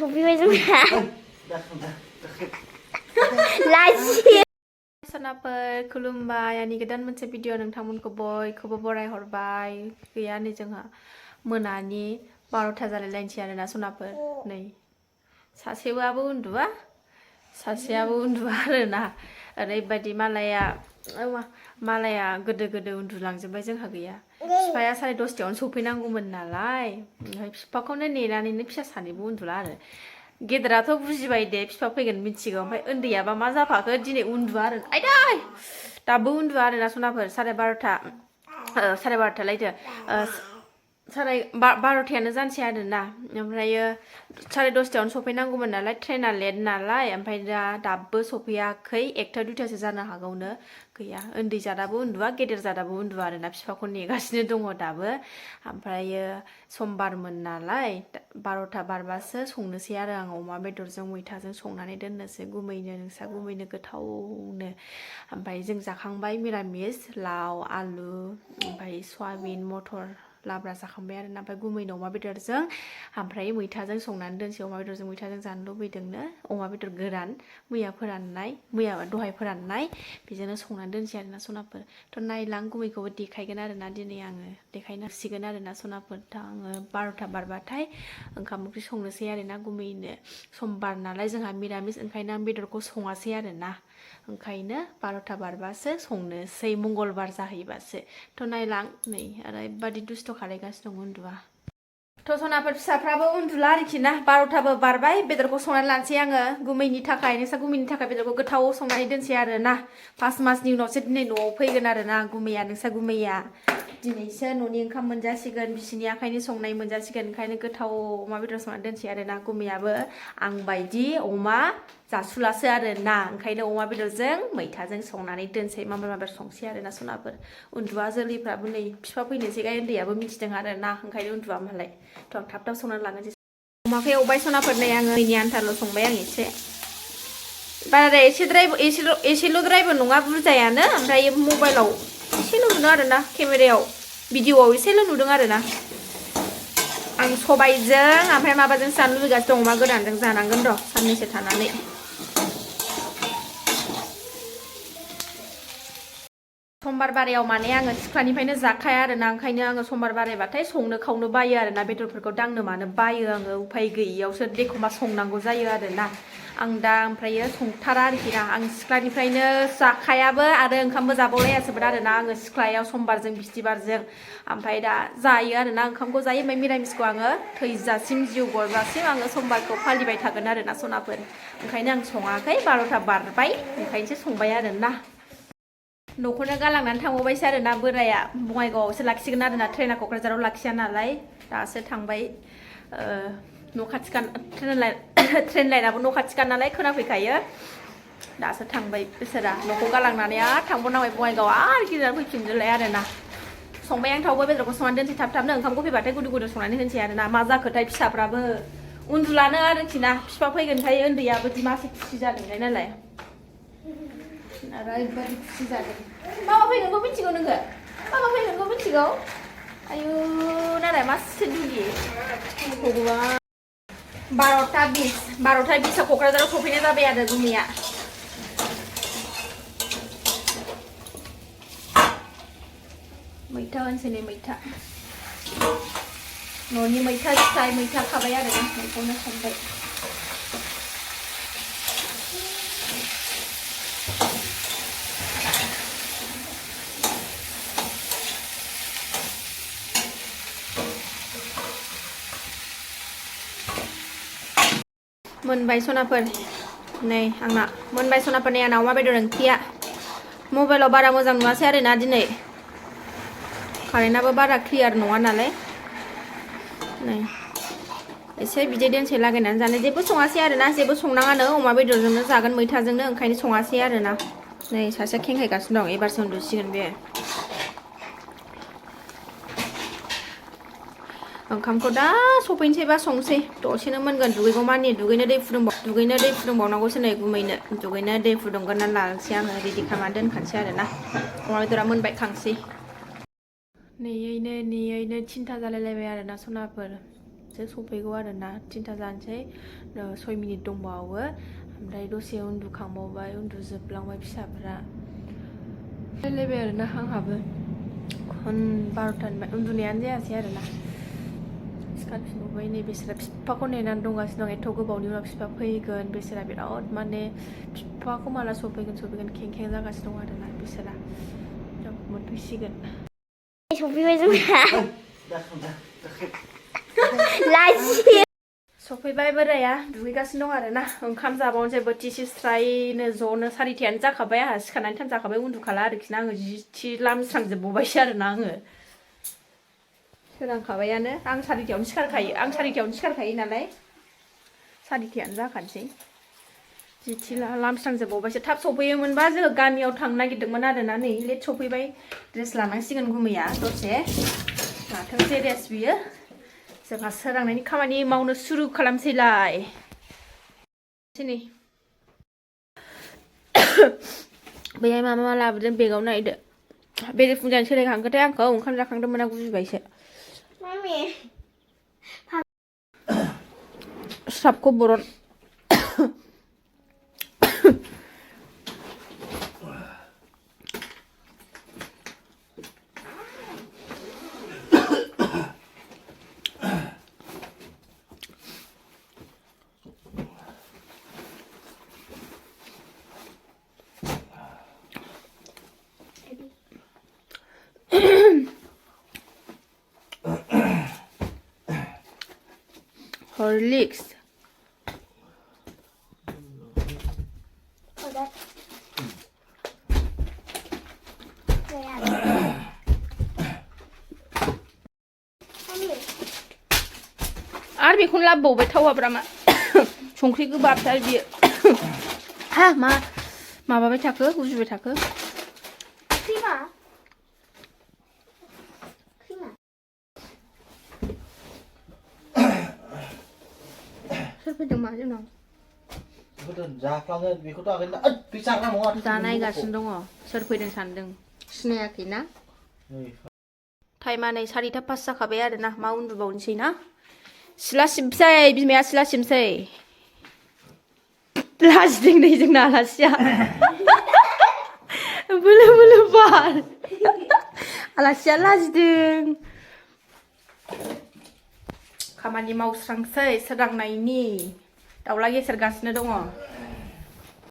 सफैबाय जोंना लाजि सनाफोर खुलुमबाय आंनि गोदान मोनसे भिडिअ नोंथांमोनखौ बयखौबो बराय हरबाय गैया नै जोंहा मोनानि 12ता जालायलायनोसै आरोना सनाफोर नै सासेआबो उन्दुआ सासेआबो उन्दुआ आरोना ओरैबायदि मालाया गोदो उन्दुलांजोबबाय जोंहा गैया बिफाया 10:30आवनो सफैनांगौमोन नालाय ओमफ्राय बिफाखौनो नेनानैनो फिसा सानैबो उन्दुला आरो गेदेराथ' बुजिबाय दे बिफा फैगोन मिथिगौ ओमफ्राय उन्दैयाबा मा जाफाखो दिनै उन्दुआ आरो आयदै दाबो उन्दुआ आरोना सनाफोर 12:30 लायदो 12:30यानो जानोसै आरोना ओमफ्रायो 10:30आवनो सफैनांगौमोन नालाय ट्रेना लेट नालाय ओमफ्राय दाबो सफैयाखै 1:00-2:00सो जानो हागौनो गैया उन्दै जादाबो उन्दुआ गेदेर जादाबो उन्दुआ आरोना बिफाखौ नेगासिनो दङ दाबो ओमफ्रायो समबारमोन नालाय 12ता बारबासो संनोसै आरो आं अमा बेदरजों मैथाजों संनानै दोननोसै गुमैनो नोंसा गुमैनो गोथावनो ओमफ्राय जों जाखांबाय मिरामिस लाव आलु ओमफ्राय सयाबिन मटर लाब्रा जाखांबाय आरोना ओमफ्राय गुमैनो अमा बेदरजों ओमफ्राय मैथाजों संनानै दोनसै अमा बेदरजों मैथाजों जानो लुबैदोंनो अमा बेदर गोरान मैया दहाय फोराननाय बेजोंनो संनानै दोनसै आरोना सनाफोर थ' नायलां गुमैखौबो देखायगोन आरोना दिनै आङो देखायनांसिगोन आरोना सनाफोर दा आङो 12ता बारबाथाय ओंखाम ओंख्रि संनोसै आरोना गुमैनो समबार नालाय जोंहा मिरामिस ओंखायनो आं बेदरखौ सङासै आरोना ओंखायनो 12ता बारबासो संनोसै मंगलबार जाहैबासो थ' नायलां नै ओरैबायदि दुस्थ' खालायगासिनो दं उन्दुआ थ' सनाफोर फिसाफ्राबो उन्दुला आरोखि ना 12ताबो बारबाय बेदरखौ संनानै लानोसै आङो गुमैनि थाखाय नोंसा गुमैनि थाखाय बेदरखौ गोथाव संनानै दोनसै आरोना 5 मासनि उनावसो दिनै न'आव फैगोन आरोना गुमैया नोंसा गुमैया दिनैसो न'नि ओंखाम मोनजासिगोन बिसिनि आखाइनि संनाय मोनजासिगोन ओंखायनो गोथाव अमा बेदर संनानै दोनसै आरोना गुमैयाबो आं बायदि अमा जासुलासो आरोना ओंखायनो अमा बेदरजों मैथाजों संनानै दोनसै माबार संसै आरोना सनाफोर उन्दुआ जोलैफ्राबो नै बिफा फैनोसैखाय उन्दैयाबो मिथिदों आरोना ओंखायनो उन्दुआ मालाय थ' आं थाब संनानै लानोसै अमाखौ एवबाय सनाफोर नै आङो मैनि आन्थाल' संबाय आं एसे बाराद्राय एसेल'द्रायबो नङा बुरजायानो ओमफ्राय मबाइलाव एसेल' नुदों आरोना केमेरायाव भिडिअआव एसेल' नुदों आरोना आं सबायजों ओमफ्राय माबाजों जानो लुबैगासिनो दं अमा गोरानजों जानांगोन र' साननैसो थानानै समबार बारायाव माने आङो सिख्लानिफ्रायनो जाखाया आरोना ओंखायनो आङो समबार बारायबाथाय संनो खावनो बायो आरोना बेदरफोरखौ दांनो मानो बायो आङो उफाय गैयियावसो एखमबा संनांगौ जायो आरोना आं दा ओमफ्रायो संथारा आरोखि ना आं सिख्लानिफ्रायनो जाखायाबो आरो ओंखामबो जाबावलायासोमोन आरोना आङो सिख्लायाव समबारजों बिस्थिबारजों ओमफ्राय दा जायो आरोना ओंखामखौ जायो ओमफ्राय मिरामिसखौ आङो थैजासिम जिउ गरजासिम आङो समबारखौ फालिबाय थागोन आरोना सनाफोर ओंखायनो आं सङाखै 12ता बारबाय ओंखायनोसो संबाय आरोना न'खौनो गालांनानै थांबावबायसो आरोना बोराया बङाइगावआवसो लाखिसिगोन आरोना ट्रेना क'क्राझाराव लाखिया नालाय दासो थांबाय न' खाथिखा ट्रेन लाइनाबो न' खाथिखा नालाय खोनाफैखायो दासो थांबाय बिसोरा न'खौ गालांनानै आरो थांबावनांबाय बङाइगाव आरो गिदिंनानै फैफिनदोलाय आरोना संबाय आं थावबो बेदरखौ संनानै दोनसै थाब-थाबनो ओंखामखौ फैबाथाय गुदुं संनानै होनसै आरोना मा जाखोथाय फिसाफ्राबो उन्दुलानो आरोखि ना बिफा फैगोनखाय उन्दैयाबो मासे खुसि जादोंलाय नालाय ओरैबायदि खुसि जादों मामा फैगोनखौ मिथिगौ नोङो मामा फैगोनखौ मिथिगौ आयु नालाय मासे दुगि 12:20 क'क्राझाराव सफैनाय जाबाय आरो गुमैया मैथा होनसै नै मैथा न'नि मैथा फिथाइ मैथा खाबाय आरो बेखौनो संबाय मोनबाय सनाफोर नै आंना मोनबाय सनाफोर नै आंना अमा बेदर ओंख्रिया मबाइलाव बारा मोजां नुवासै आरोना दिनै कारेन्टआबो बारा क्लियार नङा नालाय नै एसे बिदै दोनसै लागायनानै जानो जेबो सङासै आरोना जेबो संनाङानो अमा बेदरजोंनो जागोन मैथाजोंनो ओंखायनो सङासै आरोना नै सासेया खेंखायगासिनो दं एबारसो उन्दुसिगोन बे ओंखामखौ दा सफैनोसैबा संसै दसेनो मोनगोन दुगैगौमानि दुगैनो दै फुदुंबावनांगौसो नै गुमैनो दुगैनो दै फुदुंगोरनानै लानोसै आङो रेडि खालामनानै दोनखानोसै आरोना अमा बेदरा मोनबाय खांसै नेयैनो 3ता जालायलायबाय आरोना सनाफोर जाबासो सफैगौ आरोना 3टा जानोसै 6 मिनिट दंबावो ओमफ्राय दसे उन्दुखांबावबाय उन्दुजोबलांबाय फिसाफ्रा रायलायबाय आरोना आंहाबो 12टानिफ्राय उन्दुनायानो जायासै आरोना सिखारफिनबावबाय नै बिसोरा बिफाखौ नेनानै दंगासिनो दं एथ' गोबावनि उनाव बिफा फैगोन बिसोरा बिराद माने बिफाखौ माला सफैगोन खें खें जागासिनो दं आरोना बिसोरा मोनफैसिगोन सफैबाय जोंहा लाजि सफैबाय बोराया दुगैगासिनो दं आरोना ओंखाम जाबावनोसै बोथिसे स्रायनो ज'नो 4टायानो जाखाबाय आंहा सिखारनानै टाइम जाखाबाय उन्दुखाला आरोखि ना आङो जि लामस्रांजोबबावबायसो आरोना आङो सोरांखाबायानो आं 4टायावनो सिखारखायो नालाय 4टायानो जाखानोसै जिथि लामस्रांजोबबावबायसो थाब सफैयोमोनबा जोङो गामियाव थांनो नागिरदोंमोन आरोना नै लेट सफैबाय ड्रेस लानांसिगोन गुमैया दसे लाथोंसै रेस्ट बियो जोंहा सोरांनायनि खामानि मावनो सुरु खालामसैलाय नै बैहाय मा मा लाबोदों बेगाव नायदो बेरे फुंजानि सोलायखांखोथाय आंखौ ओंखाम जाखांदोंमोन आं गुजुबायसो स्राबखौ बरन Horlicks. आरो बेखौनो लाबोबावबाय थावाब्रा मा संख्रि गोबाबथार बियो हा माबाबाय थाखो गुजुबाय थाखो सोर फैदों मा जोंनाव जानायगासिनो दङ सोर फैदों सानदों सिनायाखैना टाइमा नै 4:05 जाखाबाय आरोना मा उन्दुबावनोसै ना सिला सिबसै बिमाया सिला सिबसै लाजिदों नै जोंना आलासिया बोलो बोलो बार आलासिया लाजिदों खामानि मावस्रांसै सोरांनायनि दाउला गेसेरगासिनो दङ